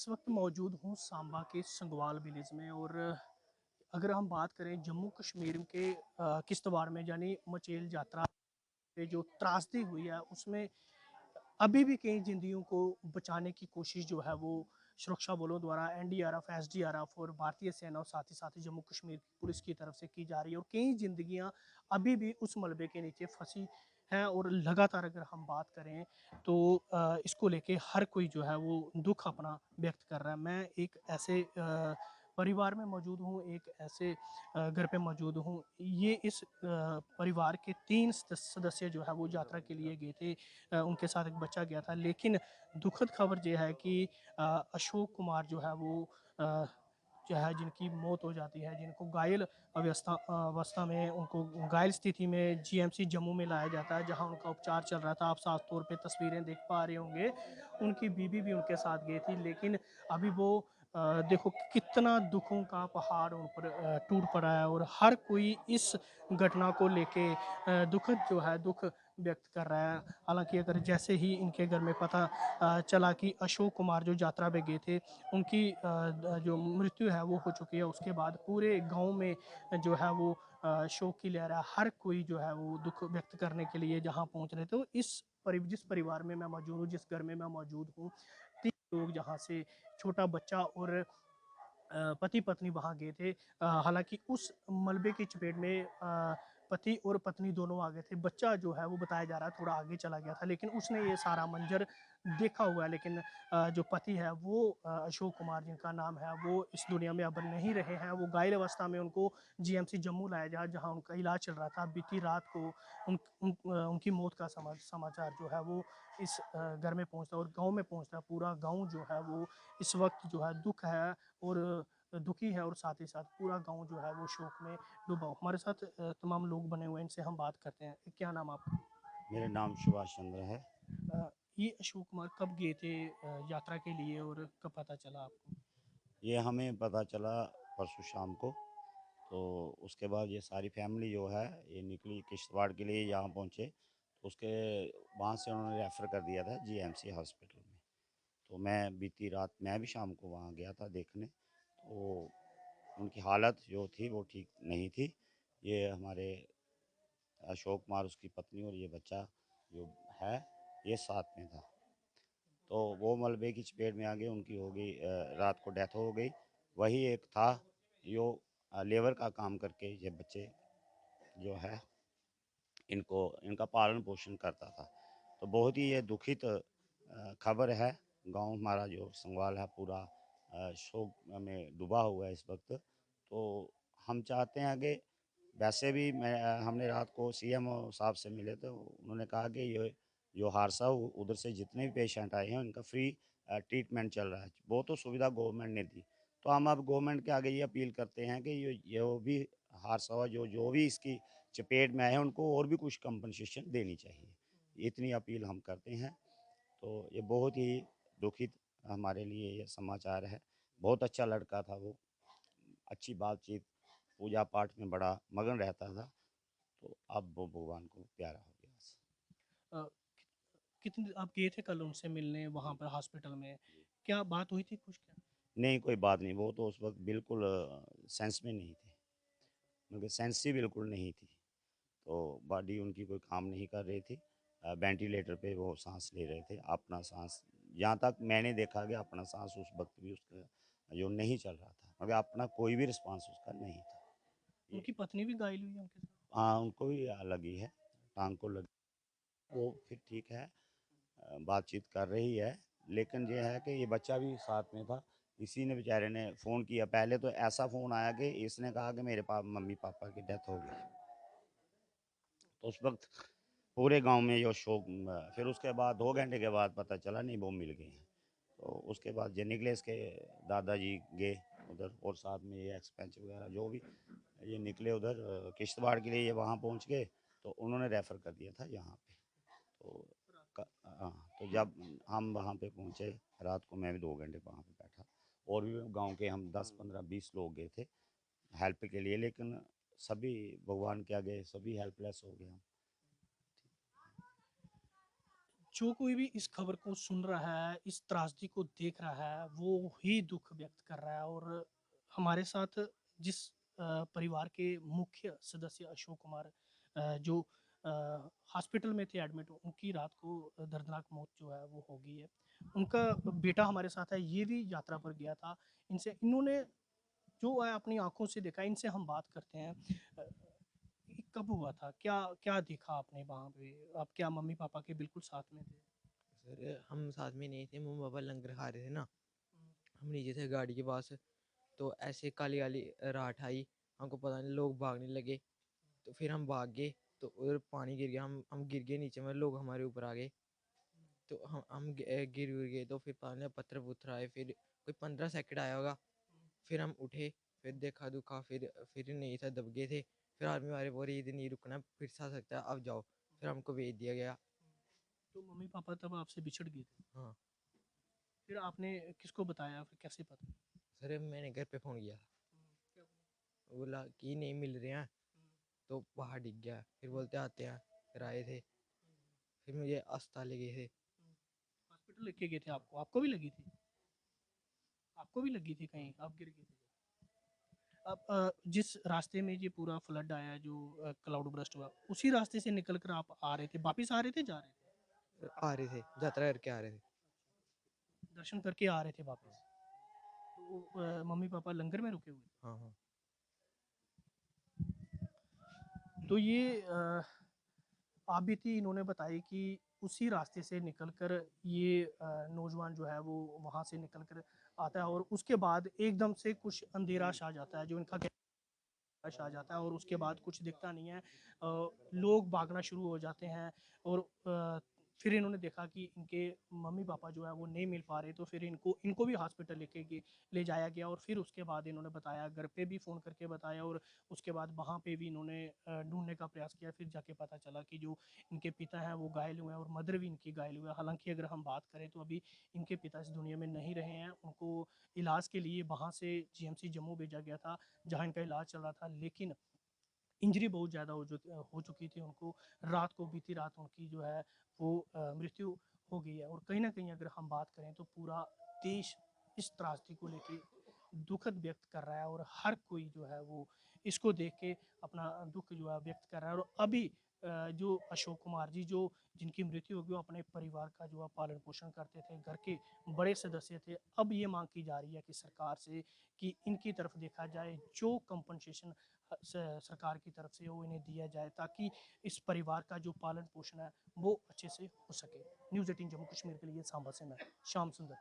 इस वक्त मौजूद हूँ सांबा के संगवाल विलेज में। और अगर हम बात करें जम्मू कश्मीर के किश्तवाड़ में यानी मचेल यात्रा पे जो त्रासदी हुई है उसमें अभी भी कई जिंदगियों को बचाने की कोशिश जो है वो सुरक्षा बलों द्वारा एनडीआरएफ एसडीआरएफ और भारतीय सेना और साथ ही जम्मू कश्मीर पुलिस की तरफ से की जा रही है। और कई जिंदगियां अभी भी उस मलबे के नीचे फंसी हैं। और लगातार अगर हम बात करें तो इसको लेके हर कोई जो है वो दुख अपना व्यक्त कर रहा है। मैं एक ऐसे परिवार में मौजूद हूँ, एक ऐसे घर पे मौजूद हूँ। ये इस परिवार के 3 सदस्य जो है वो यात्रा के लिए गए थे। उनके साथ एक बच्चा गया था। लेकिन दुखद खबर ये है कि अशोक कुमार जो है वो जो है जिनकी मौत हो जाती है, जिनको घायल अवस्था अवस्था में उनको घायल स्थिति में जीएमसी जम्मू में लाया जाता है, जहां उनका उपचार चल रहा था। आप साफ तौर पे तस्वीरें देख पा रहे होंगे। उनकी बीवी भी उनके साथ गई थी। लेकिन अभी वो देखो कितना दुखों का पहाड़ उन पर टूट पड़ा है। और हर कोई इस घटना को लेके दुखद जो है दुख व्यक्त कर रहा है। हालांकि अगर जैसे ही इनके घर में पता चला कि अशोक कुमार जो यात्रा पे गए थे उनकी जो मृत्यु है वो हो चुकी है, उसके बाद पूरे गांव में जो है वो शोक की लहर है। हर कोई जो है वो दुख व्यक्त करने के लिए जहां पहुंच रहे थे। तो जिस परिवार में मैं मौजूद हूँ, जिस घर में मैं मौजूद हूँ, 3 लोग जहाँ से छोटा बच्चा और पति पत्नी वहां गए थे। हालांकि उस मलबे की चपेट में पति और पत्नी दोनों आ गए थे। बच्चा जो है वो बताया जा रहा है थोड़ा आगे चला गया था, लेकिन उसने ये सारा मंजर देखा हुआ है। लेकिन जो पति है वो अशोक कुमार जिनका नाम है वो इस दुनिया में अब नहीं रहे हैं। वो घायल अवस्था में उनको जीएमसी जम्मू लाया गया, जहां उनका इलाज चल रहा था। बीती रात को उनकी मौत का समाचार जो है वो इस घर में पहुंचता और गांव में पहुंचता। पूरा गांव जो है वो इस वक्त जो है दुख है और दुखी है। और साथ ही साथ पूरा गांव जो है वो शोक में डूबा। हमारे साथ तमाम लोग बने हुए हैं, इनसे हम बात करते हैं। क्या नाम आपका? मेरा नाम सुभाष चंद्र है। ये अशोक कुमार कब गए थे यात्रा के लिए और कब पता चला आपको? ये हमें पता चला परसों शाम को। तो उसके बाद ये सारी फैमिली जो है ये निकली किश्तवाड़ के लिए, यहाँ पहुँचे तो उसके वहाँ से उन्होंने रेफ़र कर दिया था जीएमसी हॉस्पिटल में। तो मैं बीती रात मैं भी शाम को वहाँ गया था देखने। तो उनकी हालत जो थी वो ठीक नहीं थी। ये हमारे अशोक कुमार, उसकी पत्नी और ये बच्चा जो है ये साथ में था। तो वो मलबे की चपेट में आ गए, उनकी हो गई रात को डेथ हो गई। वही एक था जो लेबर का काम करके ये बच्चे जो है इनको इनका पालन पोषण करता था। तो बहुत ही ये दुखित खबर है। गांव हमारा जो संगवाल है पूरा शोक में डूबा हुआ है इस वक्त। तो हम चाहते हैं कि वैसे भी हमने रात को सीएम साहब से मिले तो उन्होंने कहा कि ये जो हादसा उधर से जितने भी पेशेंट आए हैं उनका फ्री ट्रीटमेंट चल रहा है। वो तो सुविधा गवर्नमेंट ने दी। तो हम अब गवर्नमेंट के आगे ये अपील करते हैं कि ये वो भी हादसा हुआ जो भी इसकी चपेट में आए हैं उनको और भी कुछ कंपनसेशन देनी चाहिए। इतनी अपील हम करते हैं। तो ये बहुत ही दुखित हमारे लिए ये समाचार है। बहुत अच्छा लड़का था वो, अच्छी बातचीत, पूजा पाठ में बड़ा मगन रहता था। तो अब वो भगवान को प्यारा हो गया। अ, कितने आप गए थे कल उनसे मिलने वहां जी पर हॉस्पिटल में? जी। क्या बात हुई थी कुछ? क्या? नहीं, कोई बात नहीं, वो तो उस वक्त बिल्कुल सेंस में नहीं थे। उनके सेंस ही बिल्कुल नहीं थी। तो बॉडी उनकी कोई काम नहीं कर रही थी। वेंटिलेटर पे वो सांस ले रहे थे, अपना सांस जहाँ तक मैंने देखा कि अपना सांस उस वक्त भी उसका जो नहीं चल रहा था, मगर अपना कोई भी रिस्पांस उसका नहीं था। ये उनकी पत्नी भी घायल हुई है उनके साथ? हाँ, उनको भी लगी है, टांग को लगी। वो फिर ठीक है, बातचीत कर रही है। लेकिन ये है कि ये बच्चा भी साथ में था। इसी ने बेचारे ने फ़ोन किया। पहले तो ऐसा फ़ोन आया कि इसने कहा कि मेरे मम्मी पापा की डेथ हो गई। तो उस वक्त पूरे गांव में ये शोक फिर उसके बाद 2 घंटे के बाद पता चला नहीं वो मिल गए हैं। तो उसके बाद ये निकले, इसके दादाजी गए उधर और साथ में ये एक्सपेंस वगैरह जो भी ये निकले उधर किश्तवाड़ के लिए। ये वहाँ पहुँच गए तो उन्होंने रेफ़र कर दिया था यहाँ पे। तो हाँ, तो जब हम वहाँ पे पहुँचे रात को, मैं भी 2 घंटे वहाँ पे बैठा। और भी गांव के हम 10 15 20 लोग गए थे हेल्प के लिए। लेकिन सभी भगवान के आगे सभी हेल्पलेस हो गए हम। जो कोई भी इस खबर को सुन रहा है, इस त्रासदी को देख रहा है, वो ही दुःख व्यक्त कर रहा है। और हमारे साथ जिस परिवार के मुख्य सदस्य अशोक कुमार जो अ, हॉस्पिटल में थे एडमिट, उनकी रात को दर्दनाक मौत जो है वो हो गई है। उनका बेटा हमारे साथ है, ये भी यात्रा पर गया था। इन्होंने जो है अपनी आँखों से देखा, इनसे हम बात करते हैं। अ, ये कब हुआ था? क्या क्या देखा आपने वहाँ पे? आप क्या मम्मी-पापा के बिल्कुल साथ में थे? सर हम साथ में नहीं थे, मम्मी पापा लंगर खा रहे थे ना। हम नीचे थे गाड़ी के पास, तो ऐसे काली काली राठ आई, हमको पता नहीं, लोग भागने लगे। तो फिर हम भाग गए, तो उधर पानी गिर गया, हम गिर गए नीचे में, लोग हमारे ऊपर आ गए। तो गिर गिर गए, तो फिर पता नहीं पत्थर पुत्थर आए, फिर कोई 15 सेकंड आया होगा। फिर हम उठे, फिर देखा दुखा, फिर नहीं था, दब गए थे। फिर आर्मी वाले बोले इधर नहीं रुकना, फिर से आ सकता है, अब जाओ। फिर हमको भेज दिया गया। तो मम्मी-पापा तब आपसे बिछड़ गए थे। हाँ। फिर आपने किसको बताया? फिर कैसे पता? सर मैंने घर पे फ़ोन किया था, क्या बोला? बोला कि नहीं मिल रहे हैं, तो बाहर दिख गया, फिर बोलते आते हैं। फिर आए थे, फिर मुझे अस्पताल ले गए थे। हॉस्पिटल लेके गए थे आपको? आपको भी लगी थी? आपको भी लगी थी कहीं? आप गिर गए थे? अब जिस रास्ते में ये पूरा फ्लड आया, जो क्लाउड बर्स्ट हुआ, उसी रास्ते से निकल कर आप आ रहे थे? वापिस आ रहे थे, जा रहे थे? आ रहे थे, यात्रा करके आ रहे थे। दर्शन करके आ रहे थे वापिस। तो मम्मी-पापा लंगर में रुके हुए थे? हाँ हाँ। तो ये आप बीती इन्होंने बताई कि उसी रास्ते से निकलकर ये नौजवान जो है वो वहाँ से निकल कर आता है, और उसके बाद एकदम से कुछ अंधेरा छा जाता है, जो इनका आ जाता है, और उसके बाद कुछ दिखता नहीं है। लोग भागना शुरू हो जाते हैं, और फिर इन्होंने देखा कि इनके मम्मी-पापा जो है वो नहीं मिल पा रहे, तो फिर इनको इनको भी हॉस्पिटल ले जाया गया। और फिर उसके बाद इन्होंने बताया, घर पे भी फ़ोन करके बताया, और उसके बाद वहाँ पे भी इन्होंने ढूँढने का प्रयास किया। फिर जाके पता चला कि जो इनके पिता हैं वो घायल हुए हैं, और मदर भी इनकी घायल हुए हैं। हालाँकि अगर हम बात करें तो अभी इनके पिता इस दुनिया में नहीं रहे हैं। उनको इलाज के लिए वहाँ से जीएमसी जम्मू भेजा गया था, जहाँ इनका इलाज चल रहा था, लेकिन इंजरी बहुत ज़्यादा हो चुकी थी उनको। बीती रात उनकी जो है वो मृत्यु हो गई है। और कहीं न कहीं अगर हम बात करें तो पूरा देश इस त्रासदी को लेके दुखद व्यक्त कर रहा है, और हर कोई जो है वो इसको देख के अपना दुःख जो है व्यक्त कर रहा है। और अभी जो अशोक कुमार जी, जो जिनकी मृत्यु हो गई, वो अपने परिवार का जो है पालन-पोषण करते थे, घर के बड़े सदस्य थे। अब ये माँग की जा रही है कि सरकार से कि इनकी तरफ देखा जाए, जो कंपनसेशन सरकार की तरफ से वो इन्हें दिया जाए, ताकि इस परिवार का जो पालन पोषण है वो अच्छे से हो सके। न्यूज़ 18 जम्मू कश्मीर के लिए सांबा से मैं श्याम सुंदर।